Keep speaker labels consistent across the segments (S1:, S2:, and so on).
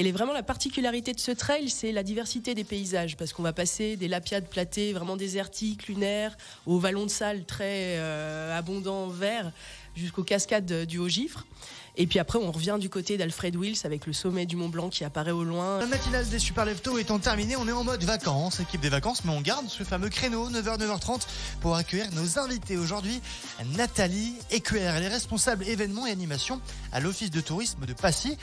S1: Et vraiment la particularité de ce trail, c'est la diversité des paysages, parce qu'on va passer des lapiades platées vraiment désertiques, lunaires, aux vallons de salles très abondants verts, jusqu'aux cascades du Haut-Gifre. Et puis après, on revient du côté d'Alfred Wills avec le sommet du Mont Blanc qui apparaît au loin.
S2: La matinale des Super Leftos étant terminée, on est en mode vacances, équipe des vacances, mais on garde ce fameux créneau 9h, 9h30 pour accueillir nos invités. Aujourd'hui, Nathalie Écuère, elle est responsable événements et animation à l'Office de tourisme de Passy.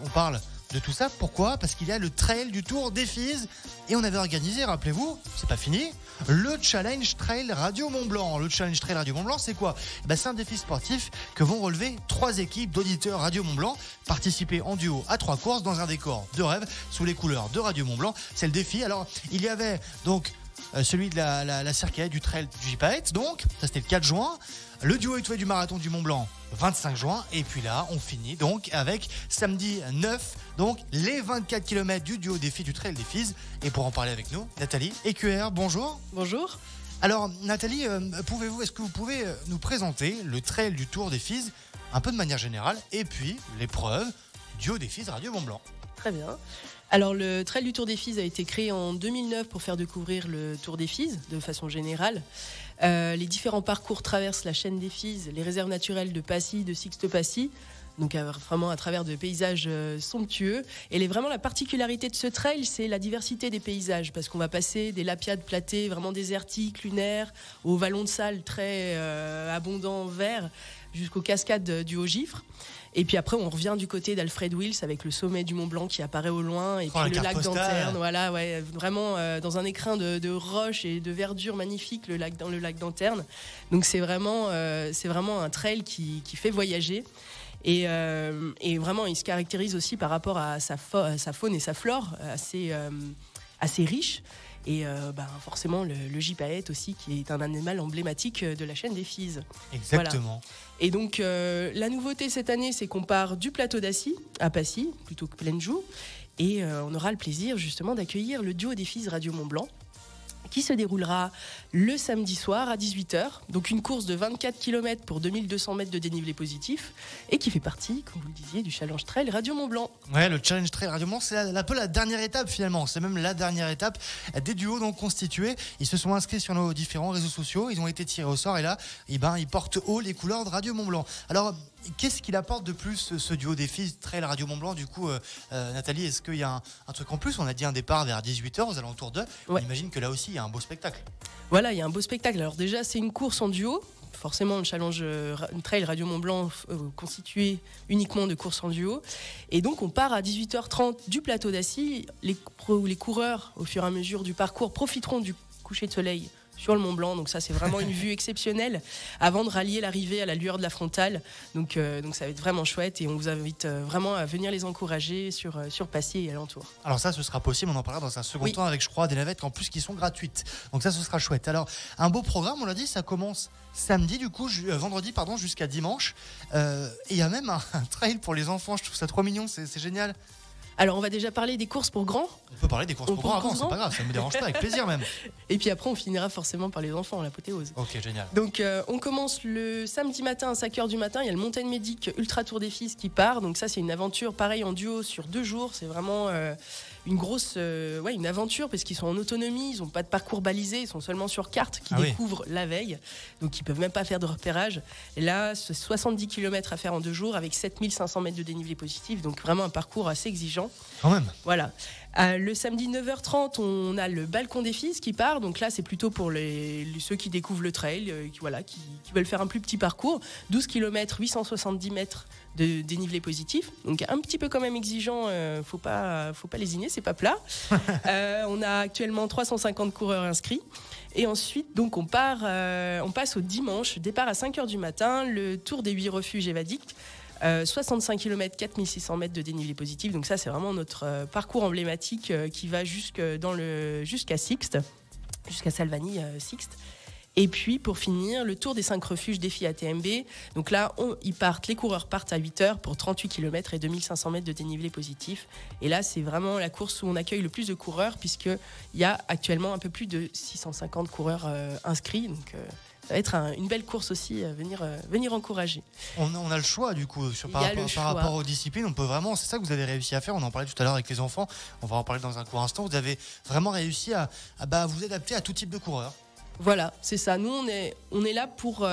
S2: On parle de tout ça, pourquoi ? Parce qu'il y a le trail du Tour des Fises et on avait organisé, rappelez-vous, c'est pas fini, le Challenge Trail Radio Mont Blanc. Le Challenge Trail Radio Mont Blanc, c'est quoi ? C'est un défi sportif que vont relever 3 équipes d'auditeurs Radio Mont Blanc, participer en duo à 3 courses dans un décor de rêve sous les couleurs de Radio Mont Blanc. C'est le défi. Alors, il y avait donc celui de la circuit du trail du Gypaète, donc ça c'était le 4 juin. Le duo étoilé du marathon du Mont Blanc, 25 juin. Et puis là, on finit donc avec samedi 9, donc les 24 km du duo défi du Trail des Fises. Et pour en parler avec nous, Nathalie Écuère, bonjour.
S1: Bonjour.
S2: Alors Nathalie, est-ce que vous pouvez nous présenter le Trail du Tour des Fises un peu de manière générale et puis l'épreuve duo des Fises Radio Mont Blanc?
S1: Très bien. Alors le Trail du Tour des Fises a été créé en 2009 pour faire découvrir le Tour des Fises de façon générale. Les différents parcours traversent la chaîne des Fises, les réserves naturelles de Passy, de Sixte-Passy, donc vraiment à travers de paysages somptueux. Et vraiment la particularité de ce trail, c'est la diversité des paysages, parce qu'on va passer des lapiades platées vraiment désertiques, lunaires, aux vallons de salles très abondants verts, jusqu'aux cascades du Haut-Gifre. Et puis après, on revient du côté d'Alfred Wills avec le sommet du Mont Blanc qui apparaît au loin. Et puis le lac d'Anterne, voilà, ouais, vraiment dans un écrin de roches et de verdure magnifique, dans le lac d'Anterne. Donc c'est vraiment un trail qui fait voyager. Et vraiment, il se caractérise aussi par rapport à sa faune et sa flore assez riche. Et forcément le gypaète aussi, qui est un animal emblématique de la chaîne des Fises.
S2: Exactement.
S1: Voilà. Et donc la nouveauté cette année, c'est qu'on part du plateau d'Assy à Passy, plutôt que Plaine-Joux, et on aura le plaisir justement d'accueillir le duo des Fises Radio Mont Blanc, qui se déroulera le samedi soir à 18h. Donc une course de 24 km pour 2200 mètres de dénivelé positif et qui fait partie, comme vous le disiez, du Challenge Trail Radio Mont Blanc.
S2: Ouais, le Challenge Trail Radio Mont Blanc, c'est un peu la dernière étape finalement. C'est même la dernière étape des duos donc constitués. Ils se sont inscrits sur nos différents réseaux sociaux. Ils ont été tirés au sort et là, ils portent haut les couleurs de Radio Mont Blanc. Alors, qu'est-ce qu'il apporte de plus ce duo des Fises Trail Radio Mont Blanc? Du coup, Nathalie, est-ce qu'il y a un truc en plus? On a dit un départ vers 18h aux alentours de. Ouais. On imagine que là aussi, il y a un beau spectacle.
S1: Voilà, il y a un beau spectacle. Alors déjà, c'est une course en duo. Forcément, le Challenge Trail Radio Mont Blanc constitué uniquement de courses en duo. Et donc, on part à 18h30 du plateau d'Assy. Les coureurs, au fur et à mesure du parcours, profiteront du coucher de soleil sur le Mont Blanc, donc ça c'est vraiment une vue exceptionnelle avant de rallier l'arrivée à la lueur de la frontale, donc ça va être vraiment chouette et on vous invite vraiment à venir les encourager sur Passy et alentour.
S2: Alors ça ce sera possible, on en parlera dans un second temps avec je crois des navettes en plus qui sont gratuites, donc ça ce sera chouette. Alors un beau programme, on l'a dit, ça commence samedi du coup, vendredi jusqu'à dimanche, et il y a même un trail pour les enfants, je trouve ça trop mignon, c'est génial.
S1: Alors on va déjà parler des courses pour grands.
S2: On peut parler des courses pour grands avant, c'est pas grave, ça me dérange pas, avec plaisir même.
S1: Et puis après on finira forcément par les enfants, l'apothéose.
S2: Ok, génial.
S1: Donc on commence le samedi matin à 5h du matin, il y a le Montagne Médic Ultra Tour des Fises qui part. Donc ça c'est une aventure pareil en duo sur 2 jours, c'est vraiment une grosse une aventure parce qu'ils sont en autonomie, ils n'ont pas de parcours balisé, ils sont seulement sur carte qui découvrent la veille. Donc ils peuvent même pas faire de repérage. Et là, c'est 70 km à faire en 2 jours avec 7500 mètres de dénivelé positif, donc vraiment un parcours assez exigeant.
S2: Quand même.
S1: Voilà. Le samedi 9h30, on a le Balcon des Fises qui part. Donc là, c'est plutôt pour ceux qui découvrent le trail, qui veulent faire un plus petit parcours. 12 km, 870 mètres de dénivelé positif. Donc un petit peu quand même exigeant, faut pas lésiner, c'est pas plat. On a actuellement 350 coureurs inscrits. Et ensuite, donc on passe au dimanche, départ à 5h du matin, le Tour des 8 refuges évadiques. 65 km, 4600 mètres de dénivelé positif. Donc ça, c'est vraiment notre parcours emblématique qui va jusqu'à Sixte, jusqu'à Salvani, Sixte. Et puis, pour finir, le Tour des 5 refuges défi ATMB. Donc là, les coureurs partent à 8h pour 38 km et 2500 mètres de dénivelé positif. Et là, c'est vraiment la course où on accueille le plus de coureurs puisqu'il y a actuellement un peu plus de 650 coureurs inscrits. Donc ça va être une belle course aussi à venir encourager.
S2: On a le choix du coup par rapport aux disciplines. On peut vraiment, c'est ça que vous avez réussi à faire. On en parlait tout à l'heure avec les enfants. On va en parler dans un court instant. Vous avez vraiment réussi à vous adapter à tout type de coureurs.
S1: Voilà, c'est ça. Nous, on est là pour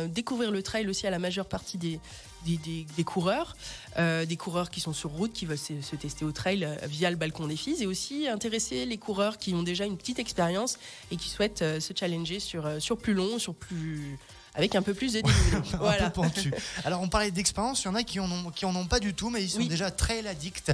S1: découvrir le trail aussi à la majeure partie des coureurs, des coureurs qui sont sur route, qui veulent se tester au trail via le balcon des filles, et aussi intéresser les coureurs qui ont déjà une petite expérience et qui souhaitent se challenger sur plus long, avec un peu plus de dénivelé.
S2: Voilà. Un peu pentu. Alors on parlait d'expérience, il y en a qui en ont pas du tout, mais ils sont déjà trail addicts.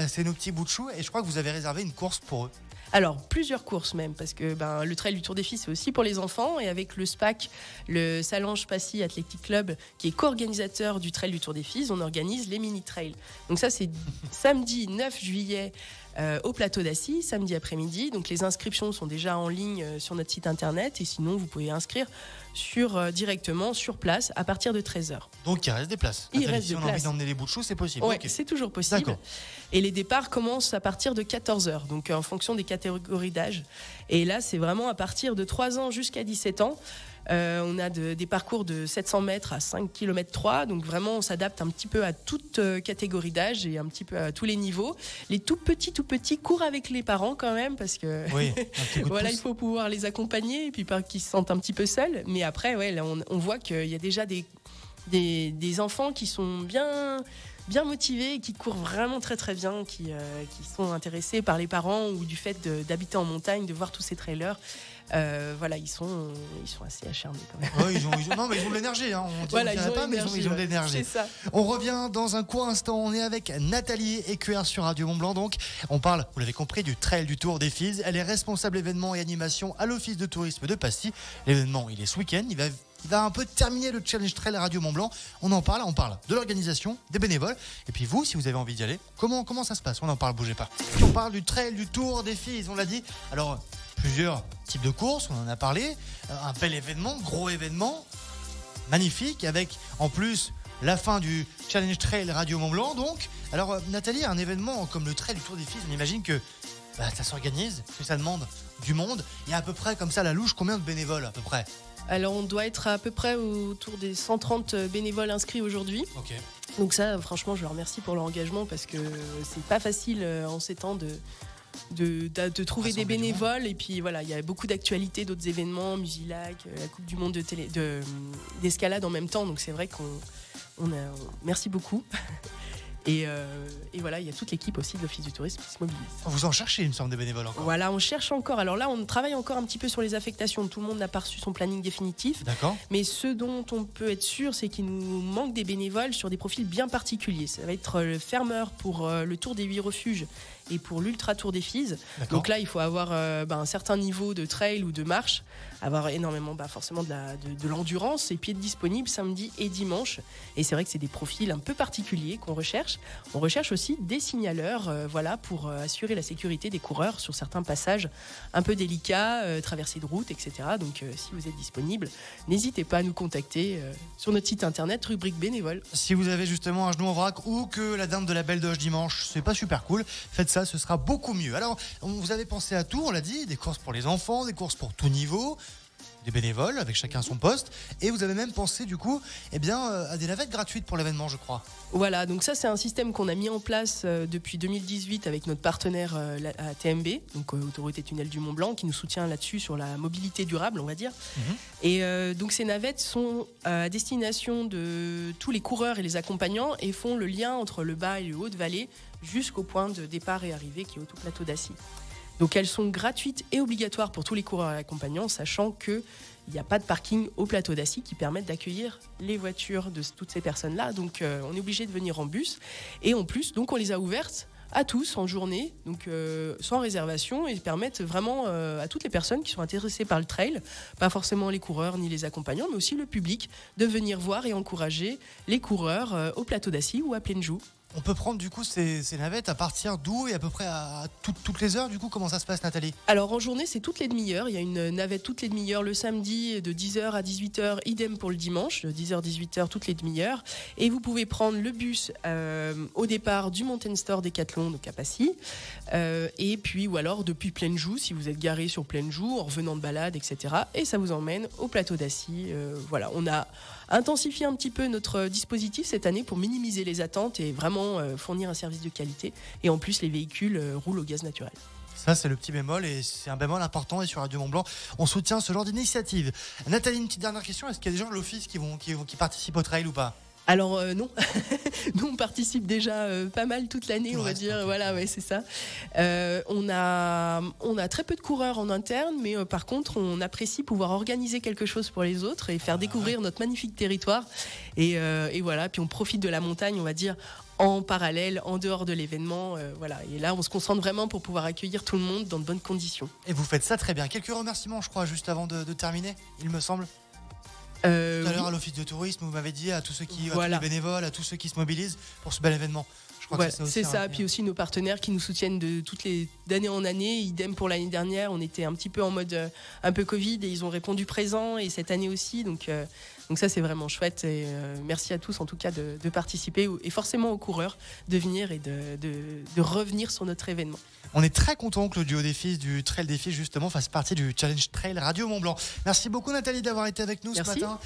S2: C'est nos petits bouts de chou, et je crois que vous avez réservé une course pour eux.
S1: Alors, plusieurs courses même, parce que le trail du Tour des Filles, c'est aussi pour les enfants. Et avec le SPAC, le Sallanches-Passy Athletic Club, qui est co-organisateur du trail du Tour des Filles, on organise les mini-trails. Donc ça, c'est samedi 9 juillet au plateau d'Assy, samedi après-midi. Donc les inscriptions sont déjà en ligne sur notre site internet. Et sinon, vous pouvez inscrire directement sur place à partir de 13h.
S2: Donc il reste des places.
S1: Il reste des places.
S2: Si on a envie d'emmener les bouts de chou, c'est possible.
S1: Oui,
S2: okay.
S1: C'est toujours possible.
S2: D'accord.
S1: Et les départs commencent à partir de 14h, donc en fonction des catégories d'âge. Et là, c'est vraiment à partir de 3 ans jusqu'à 17 ans. On a des parcours de 700 mètres à 5 km 3, donc vraiment on s'adapte un petit peu à toute catégorie d'âge et un petit peu à tous les niveaux. Les tout petits courent avec les parents quand même, parce que
S2: oui,
S1: voilà, il faut pouvoir les accompagner et puis pas qu'ils se sentent un petit peu seuls. Mais après, là, on voit qu'il y a déjà des enfants qui sont bien motivés et qui courent vraiment très très bien, qui sont intéressés par les parents ou du fait d'habiter en montagne, de voir tous ces trailers. Voilà, ils sont assez acharnés quand même.
S2: Ouais, ils ont de l'énergie. Hein. Ils ont de l'énergie.
S1: C'est ça.
S2: On revient dans un court instant. On est avec Nathalie Écuyer sur Radio Mont-Blanc. Donc, on parle, vous l'avez compris, du trail du Tour des Filles. Elle est responsable événements et animation à l'Office de tourisme de Passy. L'événement, il est ce week-end. Il va un peu terminer le Challenge Trail Radio Mont-Blanc. On parle de l'organisation, des bénévoles. Et puis vous, si vous avez envie d'y aller, comment ça se passe? On en parle, bougez pas. Puis on parle du Trail du Tour des Filles, on l'a dit. Alors, plusieurs types de courses, on en a parlé. Un bel événement, gros événement, magnifique, avec en plus la fin du Challenge Trail Radio Mont-Blanc. Donc, alors Nathalie, un événement comme le Trail du Tour des Filles, on imagine que ça s'organise, que ça demande du monde. Il y a à peu près, comme ça, la louche, combien de bénévoles à peu près?
S1: Alors on doit être à peu près autour des 130 bénévoles inscrits aujourd'hui.
S2: Okay.
S1: Donc ça, franchement, je leur remercie pour leur engagement, parce que c'est pas facile en ces temps de trouver des bénévoles. Et puis voilà, il y a beaucoup d'actualités, d'autres événements, Musilac, la Coupe du Monde d'escalade en même temps. Donc c'est vrai merci beaucoup. Et voilà, il y a toute l'équipe aussi de l'Office du tourisme qui se mobilise.
S2: Vous en cherchez, il me semble, des bénévoles encore.
S1: Voilà, on cherche encore. Alors là, on travaille encore un petit peu sur les affectations. Tout le monde n'a pas reçu son planning définitif.
S2: D'accord.
S1: Mais ce dont on peut être sûr, c'est qu'il nous manque des bénévoles sur des profils bien particuliers. Ça va être le fermeur pour le Tour des 8 refuges et pour l'Ultra Tour des Filles. Donc là, il faut avoir un certain niveau de trail ou de marche, avoir énormément forcément de l'endurance, et puis être disponible samedi et dimanche. Et c'est vrai que c'est des profils un peu particuliers qu'on recherche. On recherche aussi des signaleurs pour assurer la sécurité des coureurs sur certains passages un peu délicats, traversées de route, etc. Donc si vous êtes disponible, n'hésitez pas à nous contacter sur notre site internet, rubrique bénévoles.
S2: Si vous avez justement un genou en vrac ou que la dinde de la Belle Doge dimanche, c'est pas super cool, faites ça, ce sera beaucoup mieux. Alors, vous avez pensé à tout, on l'a dit, des courses pour les enfants, des courses pour tout niveau, des bénévoles avec chacun son poste, et vous avez même pensé du coup à des navettes gratuites pour l'événement, je crois.
S1: Voilà, donc ça c'est un système qu'on a mis en place depuis 2018 avec notre partenaire à TMB, donc Autorité Tunnel du Mont Blanc, qui nous soutient là-dessus sur la mobilité durable, on va dire. Et donc ces navettes sont à destination de tous les coureurs et les accompagnants et font le lien entre le bas et le haut de vallée jusqu'au point de départ et arrivée qui est au tout plateau d'Assy. Donc elles sont gratuites et obligatoires pour tous les coureurs et accompagnants, sachant qu'il n'y a pas de parking au plateau d'Assy qui permettent d'accueillir les voitures de toutes ces personnes-là. Donc on est obligé de venir en bus. Et en plus, donc on les a ouvertes à tous en journée, donc sans réservation, et permettent vraiment à toutes les personnes qui sont intéressées par le trail, pas forcément les coureurs ni les accompagnants, mais aussi le public, de venir voir et encourager les coureurs au plateau d'Assy ou à Pleine Joux.
S2: On peut prendre du coup ces navettes à partir d'où et à peu près à toutes les heures du coup? Comment ça se passe, Nathalie?
S1: Alors en journée, c'est toutes les demi-heures. Il y a une navette toutes les demi-heures le samedi de 10h à 18h, idem pour le dimanche, de 10h 18h toutes les demi-heures. Et vous pouvez prendre le bus au départ du Mountain Store Decathlon, donc à Passy, et puis ou alors depuis Plaine-Joux, si vous êtes garé sur Plaine-Joux en revenant de balade, etc. Et ça vous emmène au plateau d'Assy. Voilà, on a intensifié un petit peu notre dispositif cette année pour minimiser les attentes et vraiment fournir un service de qualité. Et en plus, les véhicules roulent au gaz naturel.
S2: Ça, c'est le petit bémol et c'est un bémol important. Et sur Radio Mont Blanc, on soutient ce genre d'initiative. Nathalie, une petite dernière question. Est-ce qu'il y a des gens de l'office qui participent au trail ou pas?
S1: Alors non, nous on participe déjà pas mal toute l'année, on va dire.
S2: Okay.
S1: Voilà, ouais, c'est ça. On a très peu de coureurs en interne, mais par contre, on apprécie pouvoir organiser quelque chose pour les autres et faire découvrir notre magnifique territoire. Et voilà, puis on profite de la montagne, on va dire, en parallèle, en dehors de l'événement. Voilà. Et là, on se concentre vraiment pour pouvoir accueillir tout le monde dans de bonnes conditions.
S2: Et vous faites ça très bien. Quelques remerciements, je crois, juste avant de terminer, il me semble. Tout à l'heure à l'office de tourisme, vous m'avez dit à tous ceux qui, voilà, à tous les bénévoles, à tous ceux qui se mobilisent pour ce bel événement. Je crois
S1: voilà,
S2: que
S1: c'est ça. Puis aussi nos partenaires qui nous soutiennent d'année en année. Idem pour l'année dernière, on était un petit peu en mode un peu Covid et ils ont répondu présent. Et cette année aussi, donc ça c'est vraiment chouette. Et merci à tous en tout cas de participer et forcément aux coureurs de venir et de revenir sur notre événement.
S2: On est très content que le duo des filles du Trail des filles justement fasse partie du Challenge Trail Radio Mont Blanc. Merci beaucoup Nathalie d'avoir été avec nous ce matin.